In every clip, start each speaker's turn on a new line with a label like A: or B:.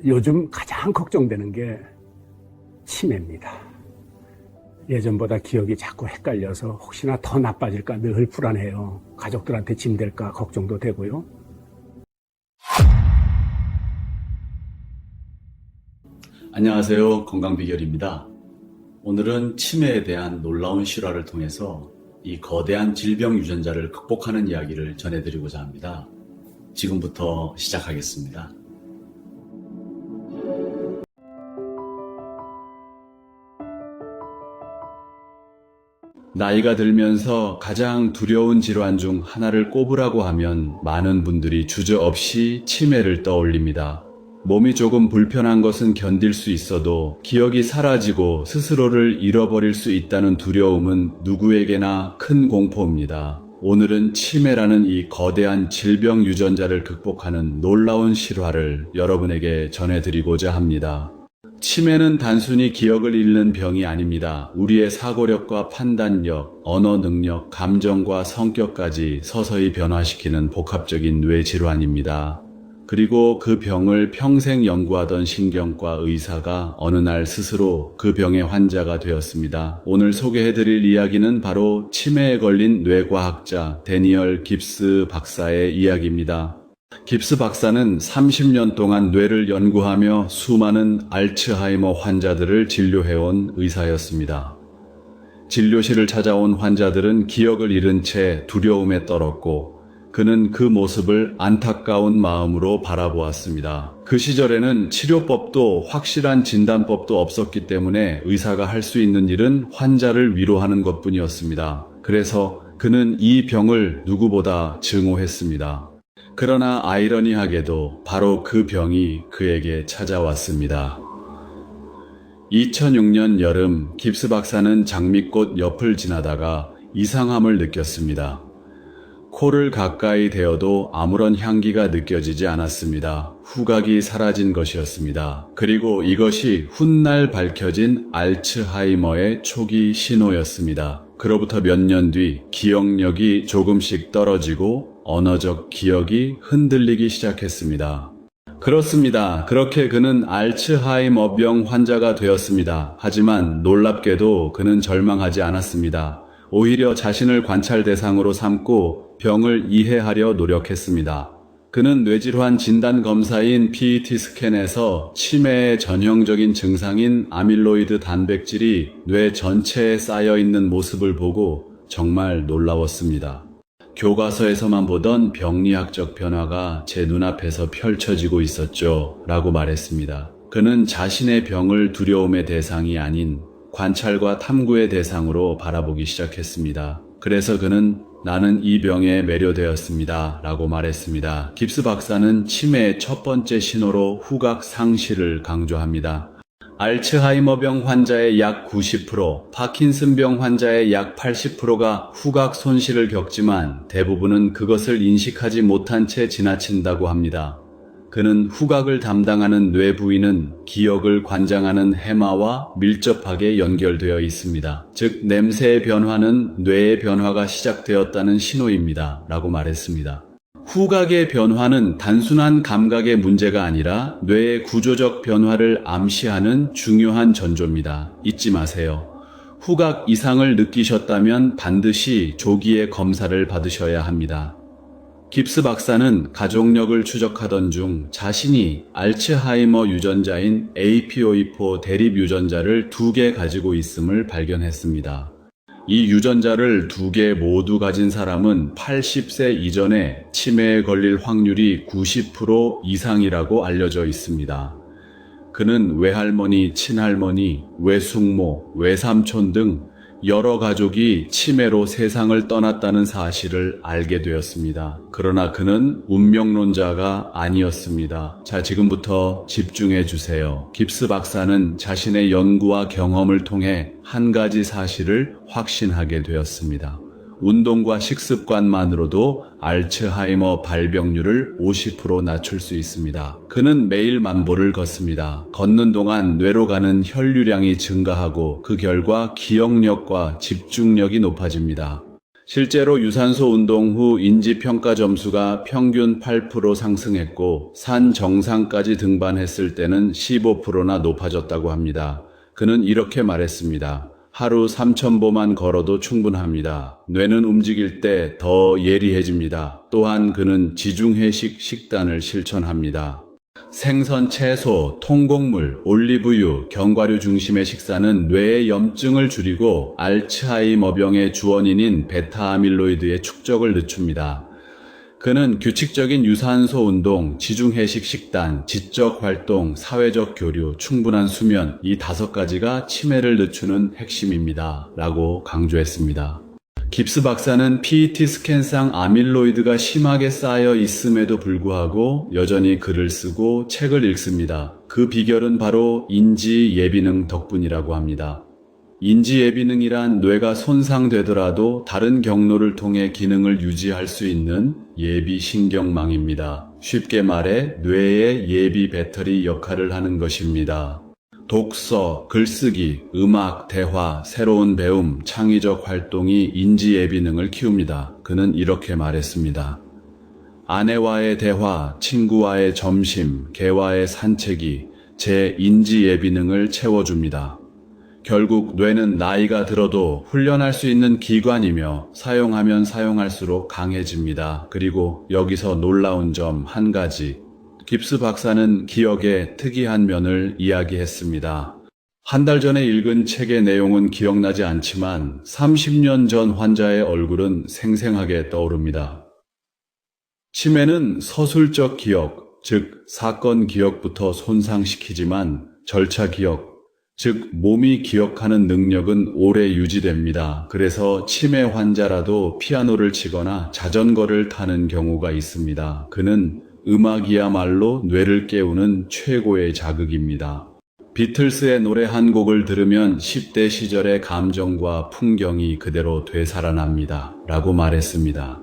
A: 요즘 가장 걱정되는 게 치매입니다. 예전보다 기억이 자꾸 헷갈려서 혹시나 더 나빠질까 늘 불안해요. 가족들한테 짐될까 걱정도 되고요.
B: 안녕하세요. 건강비결입니다. 오늘은 치매에 대한 놀라운 실화를 통해서 이 거대한 질병 유전자를 극복하는 이야기를 전해드리고자 합니다. 지금부터 시작하겠습니다. 나이가 들면서 가장 두려운 질환 중 하나를 꼽으라고 하면 많은 분들이 주저없이 치매를 떠올립니다. 몸이 조금 불편한 것은 견딜 수 있어도 기억이 사라지고 스스로를 잃어버릴 수 있다는 두려움은 누구에게나 큰 공포입니다. 오늘은 치매라는 이 거대한 질병 유전자를 극복하는 놀라운 실화를 여러분에게 전해드리고자 합니다. 치매는 단순히 기억을 잃는 병이 아닙니다. 우리의 사고력과 판단력, 언어 능력, 감정과 성격까지 서서히 변화시키는 복합적인 뇌 질환입니다. 그리고 그 병을 평생 연구하던 신경과 의사가 어느 날 스스로 그 병의 환자가 되었습니다. 오늘 소개해드릴 이야기는 바로 치매에 걸린 뇌과학자 데니얼 깁스 박사의 이야기입니다. 깁스 박사는 30년 동안 뇌를 연구하며 수많은 알츠하이머 환자들을 진료해온 의사였습니다. 진료실을 찾아온 환자들은 기억을 잃은 채 두려움에 떨었고 그는 그 모습을 안타까운 마음으로 바라보았습니다. 그 시절에는 치료법도 확실한 진단법도 없었기 때문에 의사가 할 수 있는 일은 환자를 위로하는 것뿐이었습니다. 그래서 그는 이 병을 누구보다 증오했습니다. 그러나 아이러니하게도 바로 그 병이 그에게 찾아왔습니다. 2006년 여름 깁스 박사는 장미꽃 옆을 지나다가 이상함을 느꼈습니다. 코를 가까이 대어도 아무런 향기가 느껴지지 않았습니다. 후각이 사라진 것이었습니다. 그리고 이것이 훗날 밝혀진 알츠하이머의 초기 신호였습니다. 그로부터 몇 년 뒤 기억력이 조금씩 떨어지고 언어적 기억이 흔들리기 시작했습니다. 그렇습니다. 그렇게 그는 알츠하이머병 환자가 되었습니다. 하지만 놀랍게도 그는 절망하지 않았습니다. 오히려 자신을 관찰 대상으로 삼고 병을 이해하려 노력했습니다. 그는 뇌질환 진단 검사인 PET 스캔에서 치매의 전형적인 증상인 아밀로이드 단백질이 뇌 전체에 쌓여 있는 모습을 보고 정말 놀라웠습니다. 교과서에서만 보던 병리학적 변화가 제 눈앞에서 펼쳐지고 있었죠. 라고 말했습니다. 그는 자신의 병을 두려움의 대상이 아닌 관찰과 탐구의 대상으로 바라보기 시작했습니다. 그래서 그는 나는 이 병에 매료되었습니다. 라고 말했습니다. 깁스 박사는 치매의 첫 번째 신호로 후각 상실을 강조합니다. 알츠하이머병 환자의 약 90%, 파킨슨병 환자의 약 80%가 후각 손실을 겪지만 대부분은 그것을 인식하지 못한 채 지나친다고 합니다. 그는 후각을 담당하는 뇌 부위는 기억을 관장하는 해마와 밀접하게 연결되어 있습니다. 즉, 냄새의 변화는 뇌의 변화가 시작되었다는 신호입니다. 라고 말했습니다. 후각의 변화는 단순한 감각의 문제가 아니라 뇌의 구조적 변화를 암시하는 중요한 전조입니다. 잊지 마세요. 후각 이상을 느끼셨다면 반드시 조기에 검사를 받으셔야 합니다. 깁스 박사는 가족력을 추적하던 중 자신이 알츠하이머 유전자인 APOE4 대립 유전자를 2개 가지고 있음을 발견했습니다. 이 유전자를 2개 모두 가진 사람은 80세 이전에 치매에 걸릴 확률이 90% 이상이라고 알려져 있습니다. 그는 외할머니, 친할머니, 외숙모, 외삼촌 등 여러 가족이 치매로 세상을 떠났다는 사실을 알게 되었습니다. 그러나 그는 운명론자가 아니었습니다. 자, 지금부터 집중해 주세요. 깁스 박사는 자신의 연구와 경험을 통해 한 가지 사실을 확신하게 되었습니다. 운동과 식습관만으로도 알츠하이머 발병률을 50% 낮출 수 있습니다. 그는 매일 만보를 걷습니다. 걷는 동안 뇌로 가는 혈류량이 증가하고 그 결과 기억력과 집중력이 높아집니다. 실제로 유산소 운동 후 인지평가 점수가 평균 8% 상승했고 산 정상까지 등반했을 때는 15%나 높아졌다고 합니다. 그는 이렇게 말했습니다. 하루 3,000보만 걸어도 충분합니다. 뇌는 움직일 때 더 예리해집니다. 또한 그는 지중해식 식단을 실천합니다. 생선, 채소, 통곡물, 올리브유, 견과류 중심의 식사는 뇌의 염증을 줄이고 알츠하이머병의 주원인인 베타아밀로이드의 축적을 늦춥니다. 그는 규칙적인 유산소 운동, 지중해식 식단, 지적 활동, 사회적 교류, 충분한 수면, 이 5가지가 치매를 늦추는 핵심입니다. 라고 강조했습니다. 깁스 박사는 PET 스캔상 아밀로이드가 심하게 쌓여 있음에도 불구하고 여전히 글을 쓰고 책을 읽습니다. 그 비결은 바로 인지 예비능 덕분이라고 합니다. 인지 예비능이란 뇌가 손상되더라도 다른 경로를 통해 기능을 유지할 수 있는 예비 신경망입니다. 쉽게 말해 뇌의 예비 배터리 역할을 하는 것입니다. 독서, 글쓰기, 음악, 대화, 새로운 배움, 창의적 활동이 인지 예비능을 키웁니다. 그는 이렇게 말했습니다. 아내와의 대화, 친구와의 점심, 개와의 산책이 제 인지 예비능을 채워줍니다. 결국 뇌는 나이가 들어도 훈련할 수 있는 기관이며 사용하면 사용할수록 강해집니다. 그리고 여기서 놀라운 점 한 가지. 깁스 박사는 기억의 특이한 면을 이야기했습니다. 한 달 전에 읽은 책의 내용은 기억나지 않지만 30년 전 환자의 얼굴은 생생하게 떠오릅니다. 치매는 서술적 기억, 즉 사건 기억부터 손상시키지만 절차 기억, 즉 몸이 기억하는 능력은 오래 유지됩니다. 그래서 치매 환자라도 피아노를 치거나 자전거를 타는 경우가 있습니다. 그는 음악이야말로 뇌를 깨우는 최고의 자극입니다. 비틀스의 노래 한 곡을 들으면 10대 시절의 감정과 풍경이 그대로 되살아납니다. 라고 말했습니다.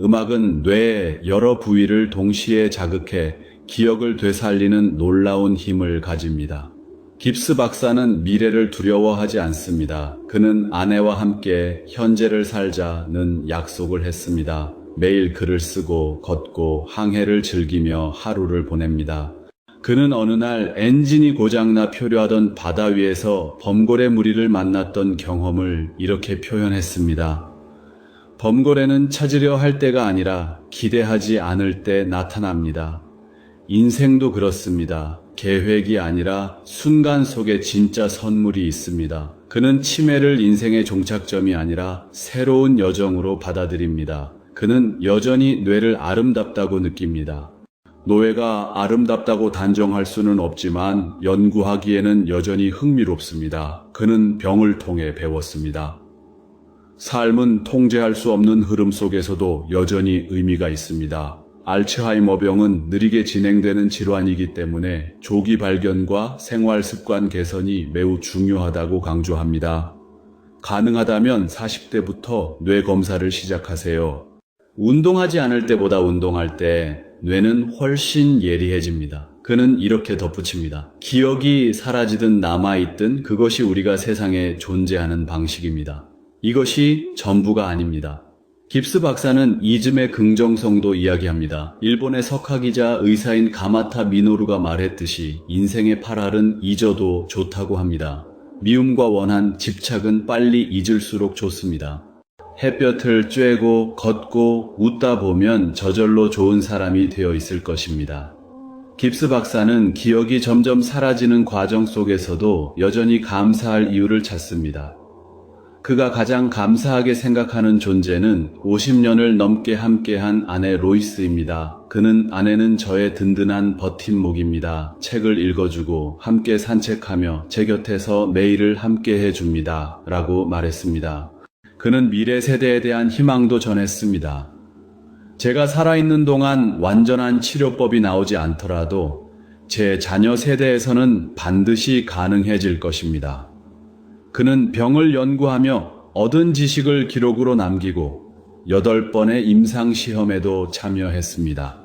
B: 음악은 뇌의 여러 부위를 동시에 자극해 기억을 되살리는 놀라운 힘을 가집니다. 깁스 박사는 미래를 두려워하지 않습니다. 그는 아내와 함께 현재를 살자는 약속을 했습니다. 매일 글을 쓰고 걷고 항해를 즐기며 하루를 보냅니다. 그는 어느 날 엔진이 고장나 표류하던 바다 위에서 범고래 무리를 만났던 경험을 이렇게 표현했습니다. 범고래는 찾으려 할 때가 아니라 기대하지 않을 때 나타납니다. 인생도 그렇습니다. 계획이 아니라 순간 속에 진짜 선물이 있습니다. 그는 치매를 인생의 종착점이 아니라 새로운 여정으로 받아들입니다. 그는 여전히 뇌를 아름답다고 느낍니다. 노예가 아름답다고 단정할 수는 없지만 연구하기에는 여전히 흥미롭습니다. 그는 병을 통해 배웠습니다. 삶은 통제할 수 없는 흐름 속에서도 여전히 의미가 있습니다. 알츠하이머병은 느리게 진행되는 질환이기 때문에 조기 발견과 생활 습관 개선이 매우 중요하다고 강조합니다. 가능하다면 40대부터 뇌 검사를 시작하세요. 운동하지 않을 때보다 운동할 때 뇌는 훨씬 예리해집니다. 그는 이렇게 덧붙입니다. 기억이 사라지든 남아있든 그것이 우리가 세상에 존재하는 방식입니다. 이것이 전부가 아닙니다. 깁스 박사는 이즘의 긍정성도 이야기합니다. 일본의 석학이자 의사인 가마타 미노루가 말했듯이 인생의 8할은 잊어도 좋다고 합니다. 미움과 원한, 집착은 빨리 잊을수록 좋습니다. 햇볕을 쬐고 걷고 웃다 보면 저절로 좋은 사람이 되어 있을 것입니다. 깁스 박사는 기억이 점점 사라지는 과정 속에서도 여전히 감사할 이유를 찾습니다. 그가 가장 감사하게 생각하는 존재는 50년을 넘게 함께한 아내 로이스입니다. 그는 아내는 저의 든든한 버팀목입니다. 책을 읽어주고 함께 산책하며 제 곁에서 매일을 함께 해줍니다. 라고 말했습니다. 그는 미래 세대에 대한 희망도 전했습니다. 제가 살아있는 동안 완전한 치료법이 나오지 않더라도 제 자녀 세대에서는 반드시 가능해질 것입니다. 그는 병을 연구하며 얻은 지식을 기록으로 남기고 8번의 임상시험에도 참여했습니다.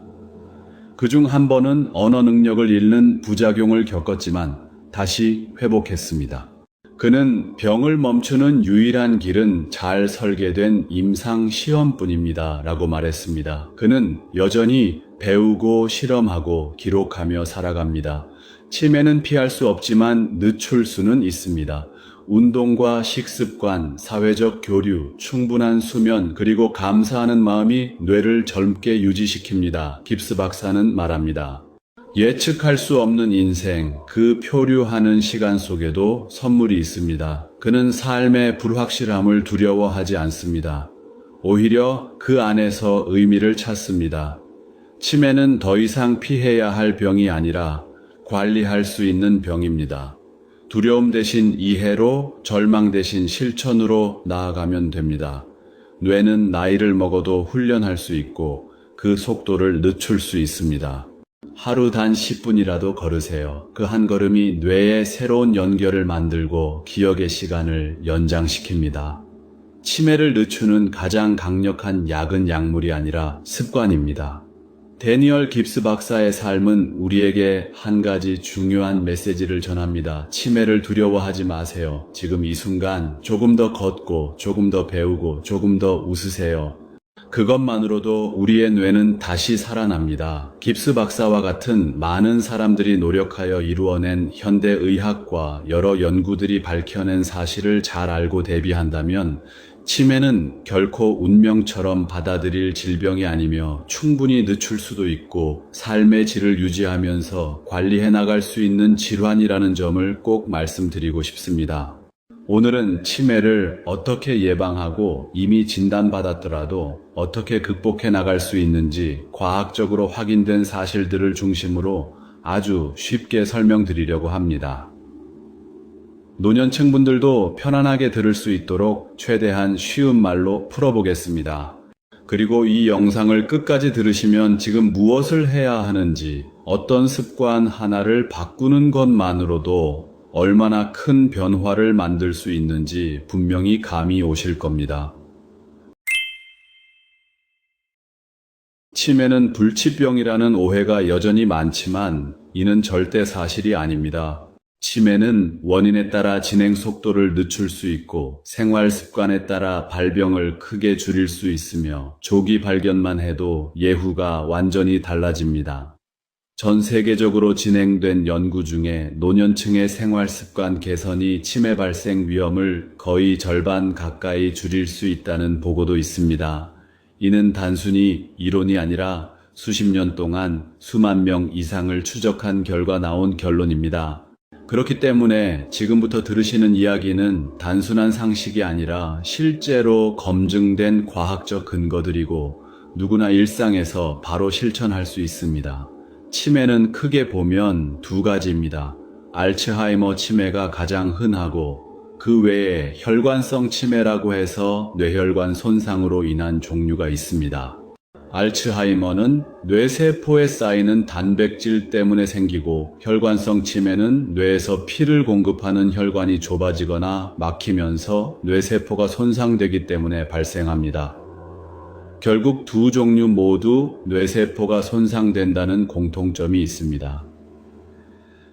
B: 그중 한 번은 언어 능력을 잃는 부작용을 겪었지만 다시 회복했습니다. 그는 병을 멈추는 유일한 길은 잘 설계된 임상 시험뿐입니다. 라고 말했습니다. 그는 여전히 배우고 실험하고 기록하며 살아갑니다. 치매는 피할 수 없지만 늦출 수는 있습니다. 운동과 식습관, 사회적 교류, 충분한 수면, 그리고 감사하는 마음이 뇌를 젊게 유지시킵니다. 깁스 박사는 말합니다. 예측할 수 없는 인생, 그 표류하는 시간 속에도 선물이 있습니다. 그는 삶의 불확실함을 두려워하지 않습니다. 오히려 그 안에서 의미를 찾습니다. 치매는 더 이상 피해야 할 병이 아니라 관리할 수 있는 병입니다. 두려움 대신 이해로, 절망 대신 실천으로 나아가면 됩니다. 뇌는 나이를 먹어도 훈련할 수 있고 그 속도를 늦출 수 있습니다. 하루 단 10분이라도 걸으세요. 그 한 걸음이 뇌에 새로운 연결을 만들고 기억의 시간을 연장시킵니다. 치매를 늦추는 가장 강력한 약은 약물이 아니라 습관입니다. 데니얼 깁스 박사의 삶은 우리에게 한 가지 중요한 메시지를 전합니다. 치매를 두려워하지 마세요. 지금 이 순간 조금 더 걷고 조금 더 배우고 조금 더 웃으세요. 그것만으로도 우리의 뇌는 다시 살아납니다. 깁스 박사와 같은 많은 사람들이 노력하여 이루어낸 현대의학과 여러 연구들이 밝혀낸 사실을 잘 알고 대비한다면 치매는 결코 운명처럼 받아들일 질병이 아니며 충분히 늦출 수도 있고 삶의 질을 유지하면서 관리해 나갈 수 있는 질환이라는 점을 꼭 말씀드리고 싶습니다. 오늘은 치매를 어떻게 예방하고 이미 진단받았더라도 어떻게 극복해 나갈 수 있는지 과학적으로 확인된 사실들을 중심으로 아주 쉽게 설명드리려고 합니다. 노년층 분들도 편안하게 들을 수 있도록 최대한 쉬운 말로 풀어보겠습니다. 그리고 이 영상을 끝까지 들으시면 지금 무엇을 해야 하는지, 어떤 습관 하나를 바꾸는 것만으로도 얼마나 큰 변화를 만들 수 있는지 분명히 감이 오실 겁니다. 치매는 불치병이라는 오해가 여전히 많지만 이는 절대 사실이 아닙니다. 치매는 원인에 따라 진행 속도를 늦출 수 있고 생활 습관에 따라 발병을 크게 줄일 수 있으며 조기 발견만 해도 예후가 완전히 달라집니다. 전 세계적으로 진행된 연구 중에 노년층의 생활 습관 개선이 치매 발생 위험을 거의 절반 가까이 줄일 수 있다는 보고도 있습니다. 이는 단순히 이론이 아니라 수십 년 동안 수만 명 이상을 추적한 결과 나온 결론입니다. 그렇기 때문에 지금부터 들으시는 이야기는 단순한 상식이 아니라 실제로 검증된 과학적 근거들이고 누구나 일상에서 바로 실천할 수 있습니다. 치매는 크게 보면 두 가지입니다. 알츠하이머 치매가 가장 흔하고 그 외에 혈관성 치매라고 해서 뇌혈관 손상으로 인한 종류가 있습니다. 알츠하이머는 뇌세포에 쌓이는 단백질 때문에 생기고 혈관성 치매는 뇌에서 피를 공급하는 혈관이 좁아지거나 막히면서 뇌세포가 손상되기 때문에 발생합니다. 결국 두 종류 모두 뇌세포가 손상된다는 공통점이 있습니다.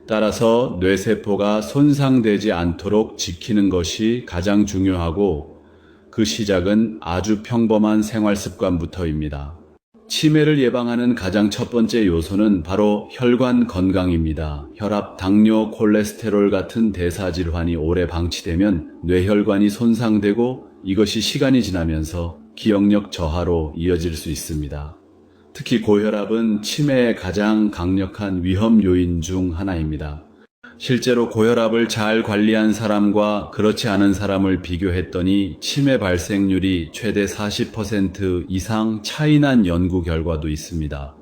B: 따라서 뇌세포가 손상되지 않도록 지키는 것이 가장 중요하고 그 시작은 아주 평범한 생활 습관부터입니다. 치매를 예방하는 가장 첫 번째 요소는 바로 혈관 건강입니다. 혈압, 당뇨, 콜레스테롤 같은 대사질환이 오래 방치되면 뇌혈관이 손상되고 이것이 시간이 지나면서 기억력 저하로 이어질 수 있습니다. 특히 고혈압은 치매의 가장 강력한 위험 요인 중 하나입니다. 실제로 고혈압을 잘 관리한 사람과 그렇지 않은 사람을 비교했더니 치매 발생률이 최대 40% 이상 차이난 연구 결과도 있습니다.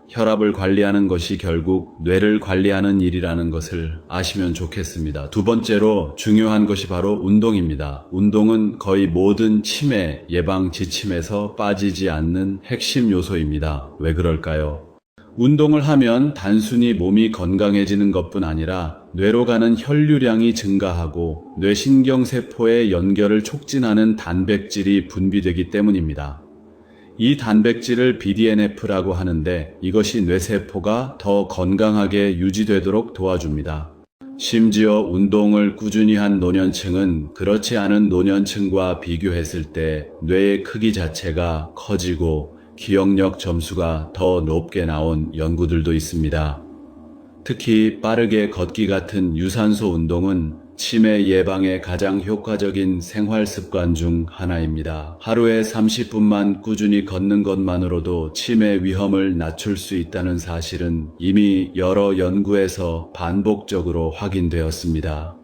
B: 혈압을 관리하는 것이 결국 뇌를 관리하는 일이라는 것을 아시면 좋겠습니다. 두 번째로 중요한 것이 바로 운동입니다. 운동은 거의 모든 치매 예방 지침에서 빠지지 않는 핵심 요소입니다. 왜 그럴까요? 운동을 하면 단순히 몸이 건강해지는 것뿐 아니라 뇌로 가는 혈류량이 증가하고 뇌신경세포의 연결을 촉진하는 단백질이 분비되기 때문입니다. 이 단백질을 BDNF라고 하는데 이것이 뇌세포가 더 건강하게 유지되도록 도와줍니다. 심지어 운동을 꾸준히 한 노년층은 그렇지 않은 노년층과 비교했을 때 뇌의 크기 자체가 커지고 기억력 점수가 더 높게 나온 연구들도 있습니다. 특히 빠르게 걷기 같은 유산소 운동은 치매 예방에 가장 효과적인 생활 습관 중 하나입니다. 하루에 30분만 꾸준히 걷는 것만으로도 치매 위험을 낮출 수 있다는 사실은 이미 여러 연구에서 반복적으로 확인되었습니다.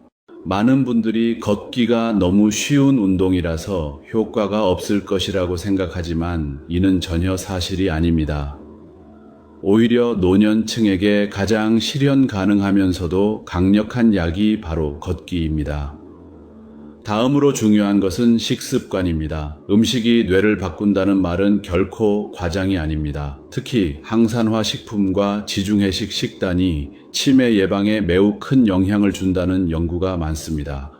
B: 많은 분들이 걷기가 너무 쉬운 운동이라서 효과가 없을 것이라고 생각하지만 이는 전혀 사실이 아닙니다. 오히려 노년층에게 가장 실현 가능하면서도 강력한 약이 바로 걷기입니다. 다음으로 중요한 것은 식습관입니다. 음식이 뇌를 바꾼다는 말은 결코 과장이 아닙니다. 특히 항산화 식품과 지중해식 식단이 치매 예방에 매우 큰 영향을 준다는 연구가 많습니다.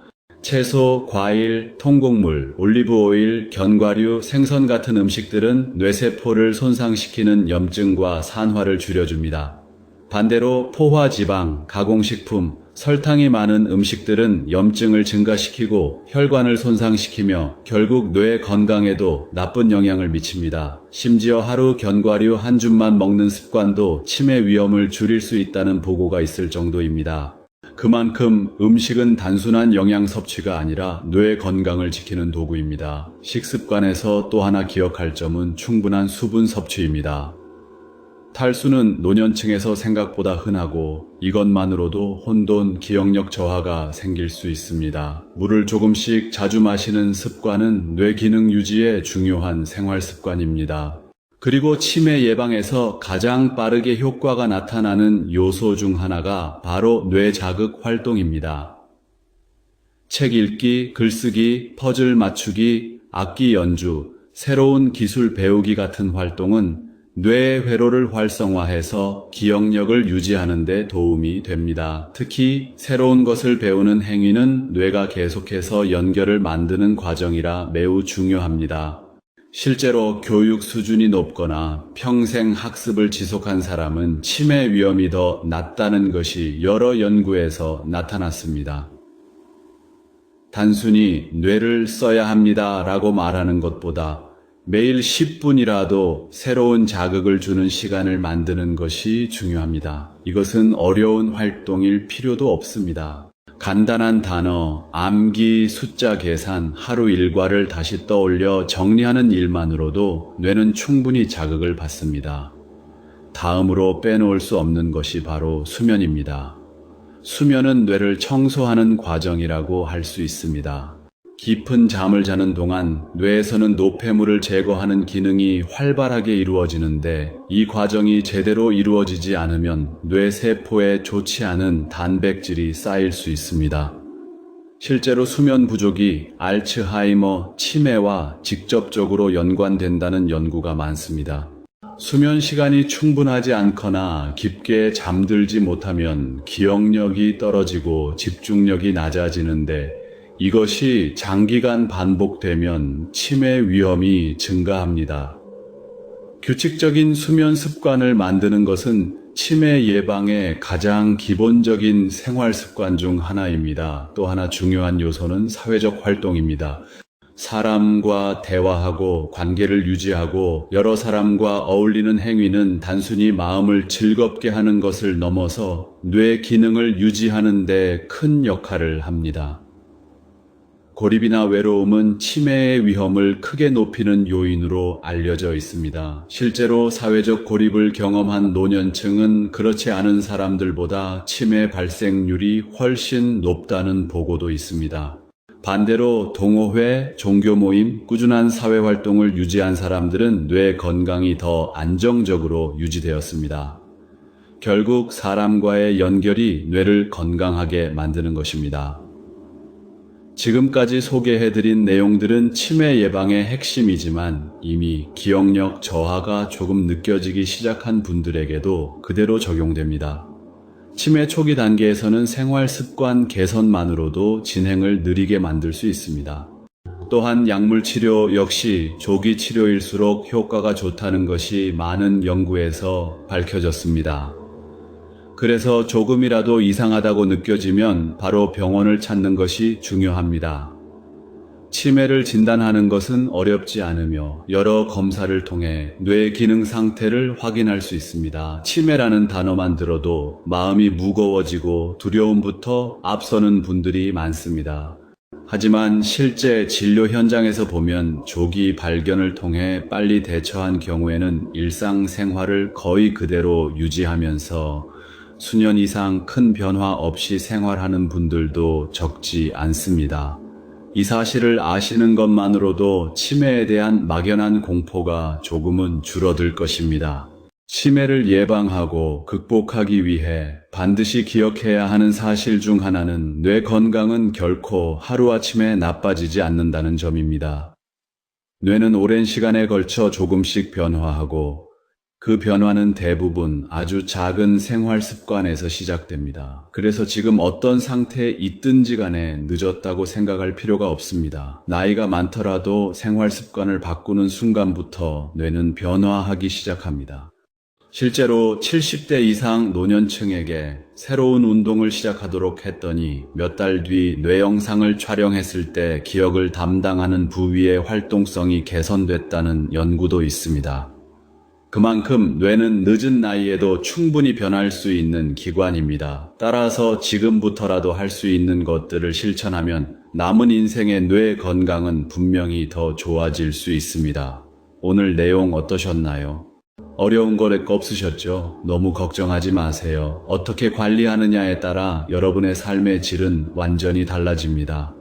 B: 채소, 과일, 통곡물, 올리브오일, 견과류, 생선 같은 음식들은 뇌세포를 손상시키는 염증과 산화를 줄여줍니다. 반대로 포화지방, 가공식품, 설탕이 많은 음식들은 염증을 증가시키고 혈관을 손상시키며 결국 뇌 건강에도 나쁜 영향을 미칩니다. 심지어 하루 견과류 한 줌만 먹는 습관도 치매 위험을 줄일 수 있다는 보고가 있을 정도입니다. 그만큼 음식은 단순한 영양 섭취가 아니라 뇌 건강을 지키는 도구입니다. 식습관에서 또 하나 기억할 점은 충분한 수분 섭취입니다. 탈수는 노년층에서 생각보다 흔하고 이것만으로도 혼돈, 기억력 저하가 생길 수 있습니다. 물을 조금씩 자주 마시는 습관은 뇌 기능 유지에 중요한 생활 습관입니다. 그리고 치매 예방에서 가장 빠르게 효과가 나타나는 요소 중 하나가 바로 뇌 자극 활동입니다. 책 읽기, 글쓰기, 퍼즐 맞추기, 악기 연주, 새로운 기술 배우기 같은 활동은 뇌 회로를 활성화해서 기억력을 유지하는 데 도움이 됩니다. 특히 새로운 것을 배우는 행위는 뇌가 계속해서 연결을 만드는 과정이라 매우 중요합니다. 실제로 교육 수준이 높거나 평생 학습을 지속한 사람은 치매 위험이 더 낮다는 것이 여러 연구에서 나타났습니다. 단순히 뇌를 써야 합니다 라고 말하는 것보다 매일 10분이라도 새로운 자극을 주는 시간을 만드는 것이 중요합니다. 이것은 어려운 활동일 필요도 없습니다. 간단한 단어, 암기, 숫자 계산, 하루 일과를 다시 떠올려 정리하는 일만으로도 뇌는 충분히 자극을 받습니다. 다음으로 빼놓을 수 없는 것이 바로 수면입니다. 수면은 뇌를 청소하는 과정이라고 할 수 있습니다. 깊은 잠을 자는 동안 뇌에서는 노폐물을 제거하는 기능이 활발하게 이루어지는데 이 과정이 제대로 이루어지지 않으면 뇌 세포에 좋지 않은 단백질이 쌓일 수 있습니다. 실제로 수면 부족이 알츠하이머, 치매와 직접적으로 연관된다는 연구가 많습니다. 수면 시간이 충분하지 않거나 깊게 잠들지 못하면 기억력이 떨어지고 집중력이 낮아지는데 이것이 장기간 반복되면 치매 위험이 증가합니다. 규칙적인 수면 습관을 만드는 것은 치매 예방의 가장 기본적인 생활 습관 중 하나입니다. 또 하나 중요한 요소는 사회적 활동입니다. 사람과 대화하고 관계를 유지하고 여러 사람과 어울리는 행위는 단순히 마음을 즐겁게 하는 것을 넘어서 뇌 기능을 유지하는 데 큰 역할을 합니다. 고립이나 외로움은 치매의 위험을 크게 높이는 요인으로 알려져 있습니다. 실제로 사회적 고립을 경험한 노년층은 그렇지 않은 사람들보다 치매 발생률이 훨씬 높다는 보고도 있습니다. 반대로 동호회, 종교 모임, 꾸준한 사회활동을 유지한 사람들은 뇌 건강이 더 안정적으로 유지되었습니다. 결국 사람과의 연결이 뇌를 건강하게 만드는 것입니다. 지금까지 소개해드린 내용들은 치매 예방의 핵심이지만 이미 기억력 저하가 조금 느껴지기 시작한 분들에게도 그대로 적용됩니다. 치매 초기 단계에서는 생활 습관 개선만으로도 진행을 느리게 만들 수 있습니다. 또한 약물 치료 역시 조기 치료일수록 효과가 좋다는 것이 많은 연구에서 밝혀졌습니다. 그래서 조금이라도 이상하다고 느껴지면 바로 병원을 찾는 것이 중요합니다. 치매를 진단하는 것은 어렵지 않으며 여러 검사를 통해 뇌 기능 상태를 확인할 수 있습니다. 치매라는 단어만 들어도 마음이 무거워지고 두려움부터 앞서는 분들이 많습니다. 하지만 실제 진료 현장에서 보면 조기 발견을 통해 빨리 대처한 경우에는 일상생활을 거의 그대로 유지하면서 수년 이상 큰 변화 없이 생활하는 분들도 적지 않습니다. 이 사실을 아시는 것만으로도 치매에 대한 막연한 공포가 조금은 줄어들 것입니다. 치매를 예방하고 극복하기 위해 반드시 기억해야 하는 사실 중 하나는 뇌 건강은 결코 하루아침에 나빠지지 않는다는 점입니다. 뇌는 오랜 시간에 걸쳐 조금씩 변화하고 그 변화는 대부분 아주 작은 생활 습관에서 시작됩니다. 그래서 지금 어떤 상태에 있든지 간에 늦었다고 생각할 필요가 없습니다. 나이가 많더라도 생활 습관을 바꾸는 순간부터 뇌는 변화하기 시작합니다. 실제로 70대 이상 노년층에게 새로운 운동을 시작하도록 했더니 몇 달 뒤 뇌 영상을 촬영했을 때 기억을 담당하는 부위의 활동성이 개선됐다는 연구도 있습니다. 그만큼 뇌는 늦은 나이에도 충분히 변할 수 있는 기관입니다. 따라서 지금부터라도 할 수 있는 것들을 실천하면 남은 인생의 뇌 건강은 분명히 더 좋아질 수 있습니다. 오늘 내용 어떠셨나요? 어려운 거 없으셨죠? 너무 걱정하지 마세요. 어떻게 관리하느냐에 따라 여러분의 삶의 질은 완전히 달라집니다.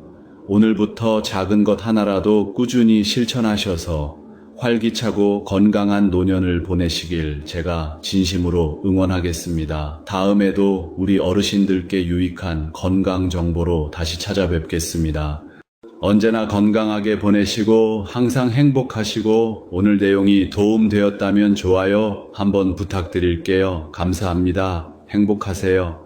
B: 오늘부터 작은 것 하나라도 꾸준히 실천하셔서 활기차고 건강한 노년을 보내시길 제가 진심으로 응원하겠습니다. 다음에도 우리 어르신들께 유익한 건강 정보로 다시 찾아뵙겠습니다. 언제나 건강하게 보내시고 항상 행복하시고 오늘 내용이 도움되었다면 좋아요 한번 부탁드릴게요. 감사합니다. 행복하세요.